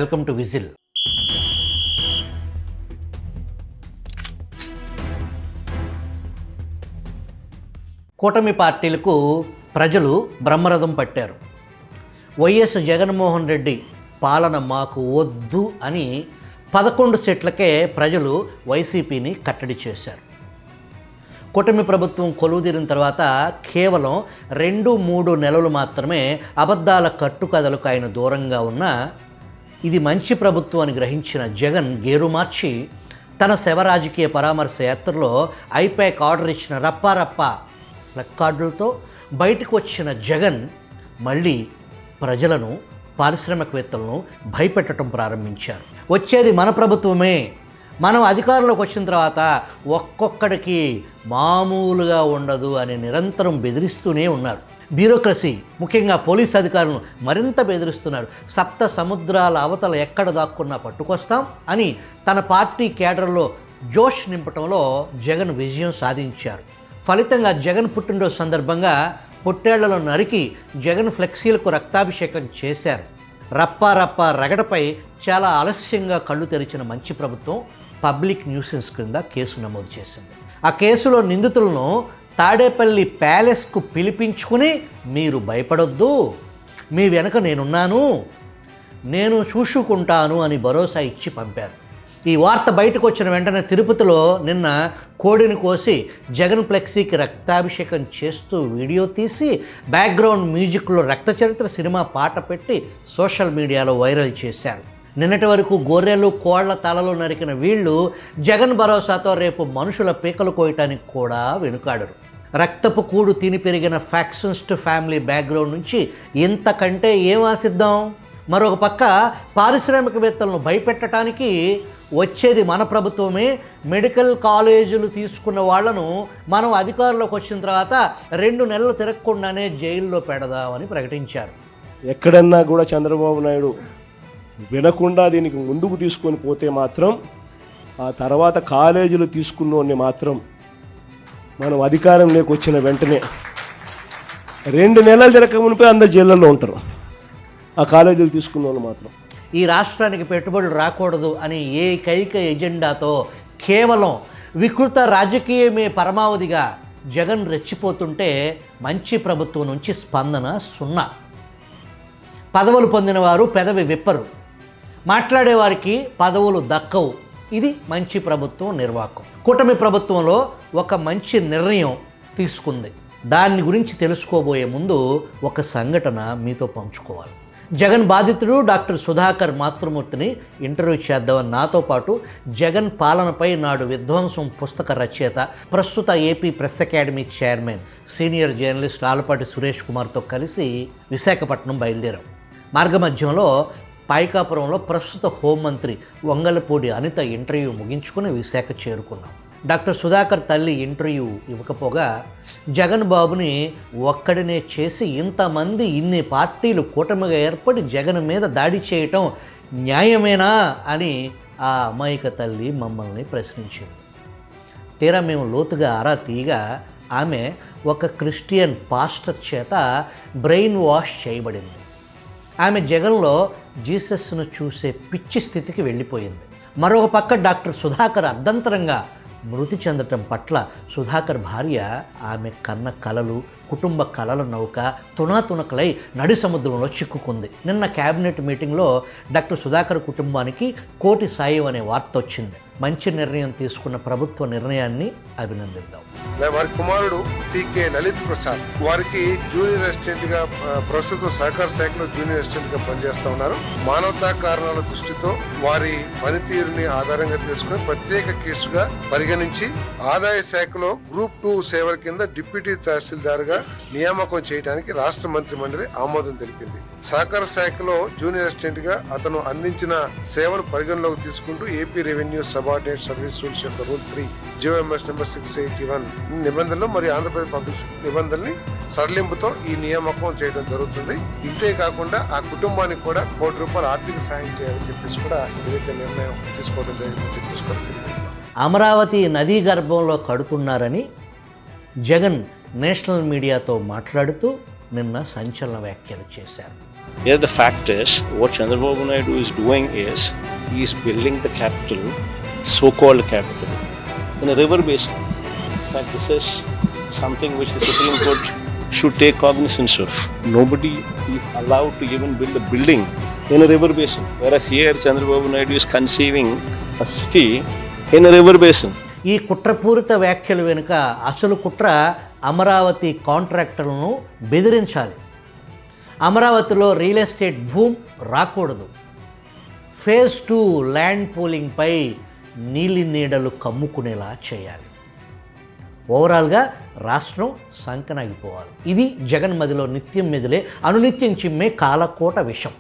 Welcome to whistle. కూటమి పార్టీలకు ప్రజలు బ్రహ్మరథం పట్టారు. వైఎస్ జగన్మోహన్ రెడ్డి పాలన మాకు వద్దు అని 11 సీట్లకే ప్రజలు వైసీపీని కట్టడి చేశారు. కూటమి ప్రభుత్వం కొలువుదీరిన తర్వాత కేవలం 2-3 నెలలు మాత్రమే అబద్ధాల కట్టుకథలకు ఆయన దూరంగా ఉన్న ఇది మంచి ప్రభుత్వం అని గ్రహించిన జగన్ గేరు మార్చి తన శవ రాజకీయ పరామర్శ యాత్రలో ఐపాక్ ఆర్డర్ ఇచ్చిన రప్పారప్ప ప్లక్కార్డులతో బయటకు వచ్చిన జగన్ మళ్ళీ ప్రజలను, పారిశ్రామికవేత్తలను భయపెట్టడం ప్రారంభించారు. వచ్చేది మన ప్రభుత్వమే, మనం అధికారంలోకి వచ్చిన తర్వాత ఒక్కొక్కడికి మామూలుగా ఉండదు అని నిరంతరం బెదిరిస్తూనే ఉన్నారు. బ్యూరోక్రసీ, ముఖ్యంగా పోలీస్ అధికారులను మరింత బెదిరిస్తున్నారు. సప్త సముద్రాల అవతల ఎక్కడ దాక్కున్నా పట్టుకొస్తాం అని తన పార్టీ కేడర్లో జోష్ నింపటంలో జగన్ విజయం సాధించారు. ఫలితంగా జగన్ పుట్టినరోజు సందర్భంగా పొట్టేళ్లలో నరికి జగన్ ఫ్లెక్సీలకు రక్తాభిషేకం చేశారు. రప్పారప్ప రగడపై చాలా ఆలస్యంగా కళ్ళు తెరిచిన మంచి ప్రభుత్వం పబ్లిక్ న్యూసెన్స్ క్రింద కేసు నమోదు చేసింది. ఆ కేసులో నిందితులను తాడేపల్లి ప్యాలెస్కు పిలిపించుకుని మీరు భయపడొద్దు, మీ వెనక నేనున్నాను, నేను చూసుకుంటాను అని భరోసా ఇచ్చి పంపారు. ఈ వార్త బయటకు వచ్చిన వెంటనే తిరుపతిలో నిన్న కోడిని కోసి జగన్ ఫ్లెక్సీకి రక్తాభిషేకం చేస్తూ వీడియో తీసి బ్యాక్గ్రౌండ్ మ్యూజిక్లో రక్త చరిత్ర సినిమా పాట పెట్టి సోషల్ మీడియాలో వైరల్ చేశారు. నిన్నటి వరకు గొర్రెలు, కోళ్ల తలలు నరికిన వీళ్ళు జగన్ భరోసాతో రేపు మనుషుల పీకలు కోయటానికి కూడా వెనుకాడరు. రక్తపు కూడు తిని పెరిగిన ఫ్యాక్షనిస్ట్ ఫ్యామిలీ బ్యాక్గ్రౌండ్ నుంచి ఇంతకంటే ఏం ఆశిద్దాం? మరొక పక్క పారిశ్రామికవేత్తలను భయపెట్టడానికి వచ్చేది మన ప్రభుత్వమే, మెడికల్ కాలేజీలు తీసుకున్న వాళ్లను మనం అధికారంలోకి వచ్చిన తర్వాత 2 నెలలు తిరగకుండానే జైల్లో పెడదామని ప్రకటించారు. ఎక్కడన్నా కూడా చంద్రబాబు నాయుడు వినకుండా దీనికి ముందుకు తీసుకొని పోతే మాత్రం ఆ తర్వాత కాలేజీలు తీసుకున్నోడిని మాత్రం మనం అధికారంలోకి వచ్చిన వెంటనే 2 నెలలు తిరగక మునిపే అందరు జైళ్ళల్లో ఉంటారు. ఆ కాలేజీలు తీసుకున్న వాళ్ళు మాత్రం ఈ రాష్ట్రానికి పెట్టుబడులు రాకూడదు అని ఏకైక ఎజెండాతో కేవలం వికృత రాజకీయమే పరమావధిగా జగన్ రెచ్చిపోతుంటే మంచి ప్రభుత్వం నుంచి స్పందన 0. పదవులు పొందిన వారు పెదవి విప్పరు, మాట్లాడేవారికి పదవులు దక్కవు. ఇది మంచి ప్రభుత్వం నిర్వాహకం. కూటమి ప్రభుత్వంలో ఒక మంచి నిర్ణయం తీసుకుంది. దాని గురించి తెలుసుకోబోయే ముందు ఒక సంఘటన మీతో పంచుకోవాలి. జగన్ బాధితుడు డాక్టర్ సుధాకర్ మాతృమూర్తిని ఇంటర్వ్యూ చేద్దామని నాతో పాటు జగన్ పాలనపై నాడు విధ్వంసం పుస్తక రచయిత, ప్రస్తుత AP press academy chairman, senior journalist Alapati Suresh కుమార్తో కలిసి విశాఖపట్నం బయలుదేరాం. మార్గమధ్యంలో పాయికాపురంలో ప్రస్తుత హోంమంత్రి వంగలపూడి అనిత ఇంటర్వ్యూ ముగించుకుని విశాఖ చేరుకున్నాం. డాక్టర్ సుధాకర్ తల్లి ఇంటర్వ్యూ ఇవ్వకపోగా జగన్ బాబుని ఒక్కడినే చేసి ఇంతమంది ఇన్ని పార్టీలు కూటమిగా ఏర్పడి జగన్ మీద దాడి చేయటం న్యాయమేనా అని ఆ అమాయక తల్లి మమ్మల్ని ప్రశ్నించింది. తీరా మేము లోతుగా ఆరా తీయగా ఆమె ఒక క్రిస్టియన్ పాస్టర్ చేత బ్రెయిన్ వాష్ చేయబడింది. ఆమె జగన్లో జీసస్ను చూసే పిచ్చి స్థితికి వెళ్ళిపోయింది. మరొక పక్క డాక్టర్ సుధాకర్ అర్ధంతరంగా మృతి చెందటం పట్ల సుధాకర్ భార్య ఆమె కన్న కలలు, కుటుంబ కలల నౌక తునాతునకలై నడి సముద్రంలో చిక్కుకుంది. నిన్న క్యాబినెట్ మీటింగ్లో డాక్టర్ సుధాకర్ కుటుంబానికి కోటి సాయం అనే వార్త వచ్చింది. మంచి నిర్ణయం తీసుకున్న ప్రభుత్వ నిర్ణయాన్ని అభినందిద్దాం. వారి కుమారుడు సికే లలిత్ ప్రసాద్ వారికి జూనియర్ అసిస్టెంట్ గా ప్రస్తుతం సహకార శాఖలో జూనియర్ అసిస్టెంట్ గా పనిచేస్తా ఉన్నారు. మానవతా కారణాల దృష్టితో వారి పనితీరుని ఆధారంగా తీసుకుని ప్రత్యేక కేసుగా పరిగణించి ఆదాయ శాఖలో గ్రూప్ 2 సేవల కింద డిప్యూటీ తహసీల్దార్ గా నియామకం చేయడానికి రాష్ట్ర మంత్రి మండలి ఆమోదం తెలిపింది. సహకార శాఖలో జూనియర్ అసిస్టెంట్ గా అతను అందించిన సేవలు పరిగణలోకి తీసుకుంటూ AP revenue subordinate service rules యొక్క రూల్ 3 జిఓఎంఎస్ నెంబర్ 681 నిబంధనలు మరియు ఆంధ్రప్రదేశ్ పబ్లిక్ నిబంధనల్ని సడలింపుతో ఈ నియామకం చేయడం జరుగుతుంది. ఇంతే కాకుండా ఆ కుటుంబానికి కూడా ₹1 కోటి ఆర్థిక సాయం చేయాలని చెప్పేసి కూడా ఏదైతే నిర్ణయం తీసుకోవడం జరిగిందని చెప్పేసి కూడా తెలియజేస్తాం. అమరావతి నదీ గర్భంలో కడుతున్నారని జగన్ నేషనల్ మీడియాతో మాట్లాడుతూ నిన్న సంచలన వ్యాఖ్యలు చేశారు. Here the fact is, what Chandrababu Naidu is doing is, he is building the capital, so-called capital, in a river basin. In fact, this is something which the Supreme Court should take cognizance of. Nobody is allowed to even build a building in a river basin. Whereas here, Chandrababu Naidu is conceiving a city in a river basin. ఈ కుట్రపూరిత వ్యాఖ్యలు వెనుక అసలు కుట్ర అమరావతి కాంట్రాక్టర్లను బెదిరించాలి. అమరావతిలో real estate భూమి రాకూడదు. Phase 2 land పూలింగ్పై నీలి నీడలు కమ్ముకునేలా చేయాలి. ఓవరాల్గా రాష్ట్రం సంకనాగిపోవాలి. ఇది జగన్ మదిలో నిత్యం మెదిలే అనునిత్యం చిమ్మే కాలకోట విషం.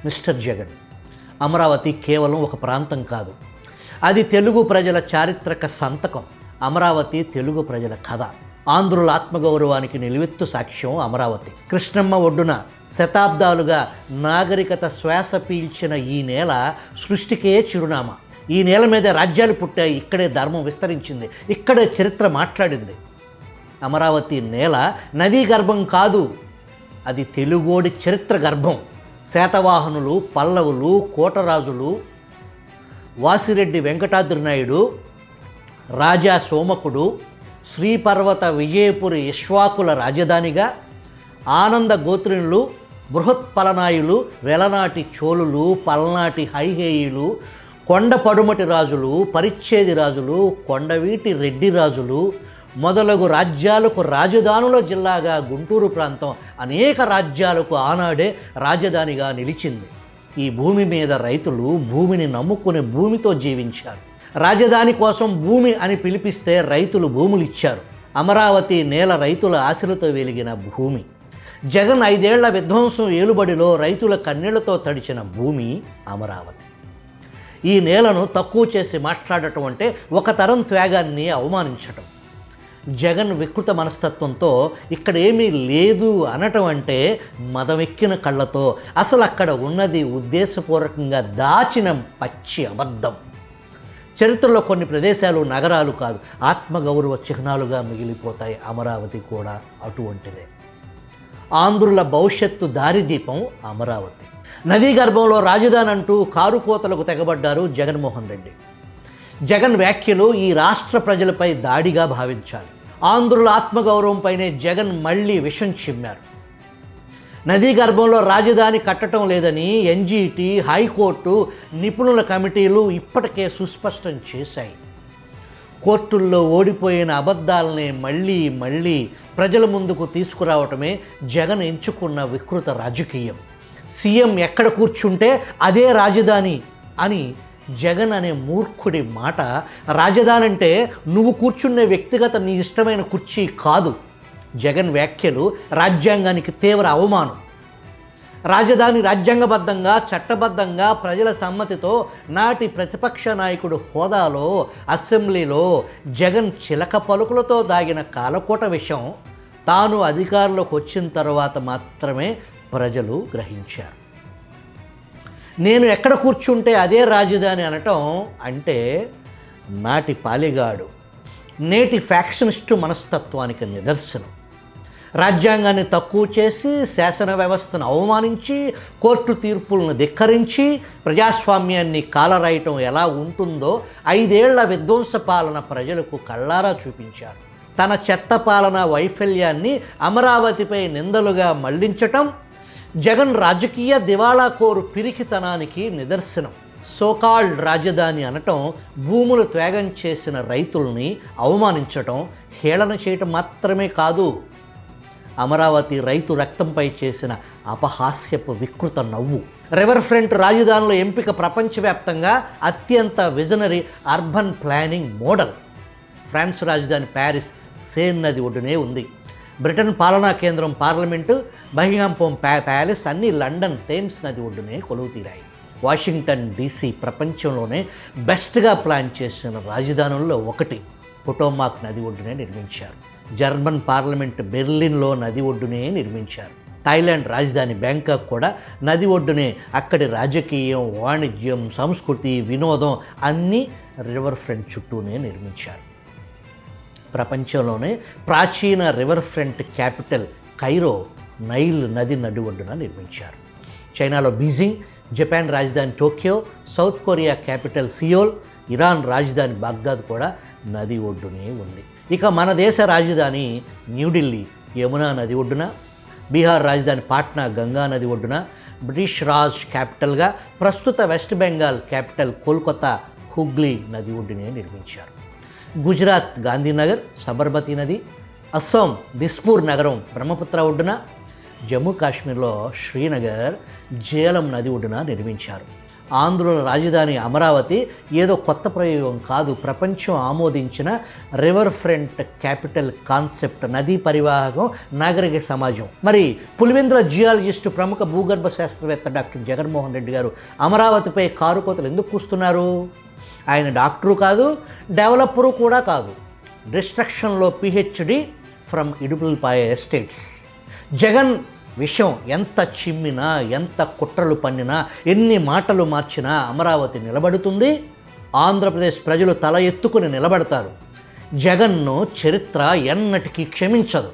మిస్టర్ జగన్, అమరావతి కేవలం ఒక ప్రాంతం కాదు, అది తెలుగు ప్రజల చారిత్రక సంతకం. అమరావతి తెలుగు ప్రజల కథ. ఆంధ్రుల ఆత్మగౌరవానికి నిలువెత్తు సాక్ష్యం అమరావతి. కృష్ణమ్మ ఒడ్డున శతాబ్దాలుగా నాగరికత శ్వాస పీల్చిన ఈ నేల సృష్టికే చిరునామా. ఈ నేల మీద రాజ్యాలు పుట్టాయి, ఇక్కడే ధర్మం విస్తరించింది, ఇక్కడే చరిత్ర మాట్లాడింది. అమరావతి నేల నదీ గర్భం కాదు, అది తెలుగోడి చరిత్ర గర్భం. శాతవాహనులు, పల్లవులు, కోటరాజులు, వాసిరెడ్డి వెంకటాద్రి నాయుడు, రాజా సోమకుడు, శ్రీపర్వత విజయపురి ఇష్వాకుల రాజధానిగా, ఆనంద గోత్రినులు, బృహత్పలనాయులు, వెలనాటి చోళులు, పల్నాటి హైహేయులు, కొండ పడుమటి రాజులు, పరిచ్ఛేది రాజులు, కొండవీటి రెడ్డి రాజులు మొదలగు రాజ్యాలకు రాజధానుల జిల్లాగా గుంటూరు ప్రాంతం అనేక రాజ్యాలకు ఆనాడే రాజధానిగా నిలిచింది. ఈ భూమి మీద రైతులు భూమిని నమ్ముకుని భూమితో జీవించారు. రాజధాని కోసం భూమి అని పిలిపిస్తే రైతులు భూములు ఇచ్చారు. అమరావతి నేల రైతుల ఆశలతో వెలిగిన భూమి. జగన్ 5 ఏళ్ల విధ్వంసం ఏలుబడిలో రైతుల కన్నీళ్లతో తడిచిన భూమి అమరావతి. ఈ నేలను తక్కువ చేసి మాట్లాడటం అంటే ఒక తరం త్యాగాన్ని అవమానించటం. జగన్ వికృత మనస్తత్వంతో ఇక్కడ ఏమీ లేదు అనటం అంటే మదవెక్కిన కళ్ళతో అసలు అక్కడ ఉన్నది ఉద్దేశపూర్వకంగా దాచిన పచ్చి అబద్ధం. చరిత్రలో కొన్ని ప్రదేశాలు నగరాలు కాదు, ఆత్మగౌరవ చిహ్నాలుగా మిగిలిపోతాయి. అమరావతి కూడా అటువంటిదే. ఆంధ్రుల భవిష్యత్తు దారిదీపం అమరావతి. నదీ గర్భంలో రాజధాని అంటూ కారుకోతలకు తెగబడ్డారు జగన్మోహన్ రెడ్డి. జగన్ వ్యాఖ్యలు ఈ రాష్ట్ర ప్రజలపై దాడిగా భావించాలి. ఆంధ్రుల ఆత్మగౌరవంపైనే జగన్ మళ్ళీ విషం చిమ్మారు. నదీ గర్భంలో రాజధాని కట్టడం లేదని ఎన్జీటీ, హైకోర్టు, నిపుణుల కమిటీలు ఇప్పటికే సుస్పష్టం చేశాయి. కోర్టుల్లో ఓడిపోయిన అబద్ధాలనే మళ్ళీ ప్రజల ముందుకు తీసుకురావటమే జగన్ ఎంచుకున్న వికృత రాజకీయం. సీఎం ఎక్కడ కూర్చుంటే అదే రాజధాని అని జగన్ అనే మూర్ఖుడి మాట. రాజధాని అంటే నువ్వు కూర్చునే వ్యక్తిగత నీ ఇష్టమైన కుర్చీ కాదు. జగన్ వ్యాఖ్యలు రాజ్యాంగానికి తీవ్ర అవమానం. రాజధాని రాజ్యాంగబద్ధంగా, చట్టబద్ధంగా, ప్రజల సమ్మతితో నాటి ప్రతిపక్ష నాయకుడు హోదాలో అసెంబ్లీలో జగన్ చిలక పలుకులతో దాగిన కాలకోట విషయం తాను అధికారంలోకి వచ్చిన తర్వాత మాత్రమే ప్రజలు గ్రహించారు. నేను ఎక్కడ కూర్చుంటే అదే రాజధాని అనటం అంటే నాటి పాలిగాడు, నేటి ఫ్యాక్షనిస్టు మనస్తత్వానికి నిదర్శనం. రాజ్యాంగాన్ని తక్కువ చేసి, శాసన వ్యవస్థను అవమానించి, కోర్టు తీర్పులను ధిక్కరించి ప్రజాస్వామ్యాన్ని కాలరాయటం ఎలా ఉంటుందో 5 ఏళ్ల విధ్వంస పాలన ప్రజలకు కళ్ళారా చూపించారు. తన చెత్త పాలన వైఫల్యాన్ని అమరావతిపై నిందలుగా మళ్లించటం జగన్ రాజకీయ దివాళాకోరు పిరికితనానికి నిదర్శనం. సోకాల్డ్ రాజధాని అనటం భూములు త్యాగం చేసిన రైతుల్ని అవమానించటం, హేళన చేయటం మాత్రమే కాదు, అమరావతి రైతు రక్తంపై చేసిన అపహాస్యపు వికృత నవ్వు. రివర్ ఫ్రంట్ రాజధానుల ఎంపిక ప్రపంచవ్యాప్తంగా అత్యంత visionary urban planning model. France రాజధాని ప్యారిస్ సేన్ నది ఒడ్డునే ఉంది. బ్రిటన్ పాలనా కేంద్రం పార్లమెంటు, బహింగ్హామ్ ప్యాలెస్ అన్నీ లండన్ థేమ్స్ నది ఒడ్డునే కొలువు తీరాయి. వాషింగ్టన్ డీసీ ప్రపంచంలోనే బెస్ట్గా ప్లాన్ చేసిన రాజధానుల్లో ఒకటి పొటోమాక్ నది ఒడ్డునే నిర్మించారు. జర్మన్ పార్లమెంట్ బెర్లిన్లో నది ఒడ్డునే నిర్మించారు. థాయిలాండ్ రాజధాని బ్యాంకాక్ కూడా నది ఒడ్డునే అక్కడి రాజకీయం, వాణిజ్యం, సంస్కృతి, వినోదం అన్నీ రివర్ ఫ్రంట్ చుట్టూనే నిర్మించారు. ప్రపంచంలోనే ప్రాచీన river front capital Cairo Nile నది నడి ఒడ్డున నిర్మించారు. చైనాలో బీజింగ్, జపాన్ రాజధాని Tokyo, South Korea capital Seoul, Iran రాజధాని బాగ్దాద్ కూడా నది ఒడ్డునే ఉంది. ఇక మన దేశ రాజధాని న్యూఢిల్లీ యమునా నది ఒడ్డున, బీహార్ రాజధాని పాట్నా గంగా నది ఒడ్డున, బ్రిటిష్ రాజ్ క్యాపిటల్గా ప్రస్తుత వెస్ట్ బెంగాల్ క్యాపిటల్ కోల్కతా హుగ్లీ నది ఒడ్డునే నిర్మించారు. గుజరాత్ గాంధీనగర్ సబర్మతి నది, అస్సాం దిస్పూర్ నగరం బ్రహ్మపుత్ర ఒడ్డున, జమ్మూ కాశ్మీర్లో శ్రీనగర్ జేలం నది ఒడ్డున నిర్మించారు. ఆంధ్రుల రాజధాని అమరావతి ఏదో కొత్త ప్రయోగం కాదు, ప్రపంచం ఆమోదించిన రివర్ ఫ్రంట్ క్యాపిటల్ కాన్సెప్ట్, నదీ పరివాహకం, నాగరిక సమాజం. మరి పులివెందుల జియాలజిస్టు, ప్రముఖ భూగర్భ శాస్త్రవేత్త డాక్టర్ జగన్మోహన్ రెడ్డి గారు అమరావతిపై కారుకోతలు ఎందుకు కూస్తున్నారు? ఆయన డాక్టరు కాదు, డెవలపరు కూడా కాదు, డిస్ట్రక్షన్లో PhD from Idupulapaya estates. Jagan విషయం ఎంత చిమ్మినా, ఎంత కుట్రలు పన్నినా, ఎన్ని మాటలు మార్చినా అమరావతి నిలబడుతుంది. ఆంధ్రప్రదేశ్ ప్రజలు తల ఎత్తుకుని నిలబడతారు. జగన్ను చరిత్ర ఎన్నటికీ క్షమించదు.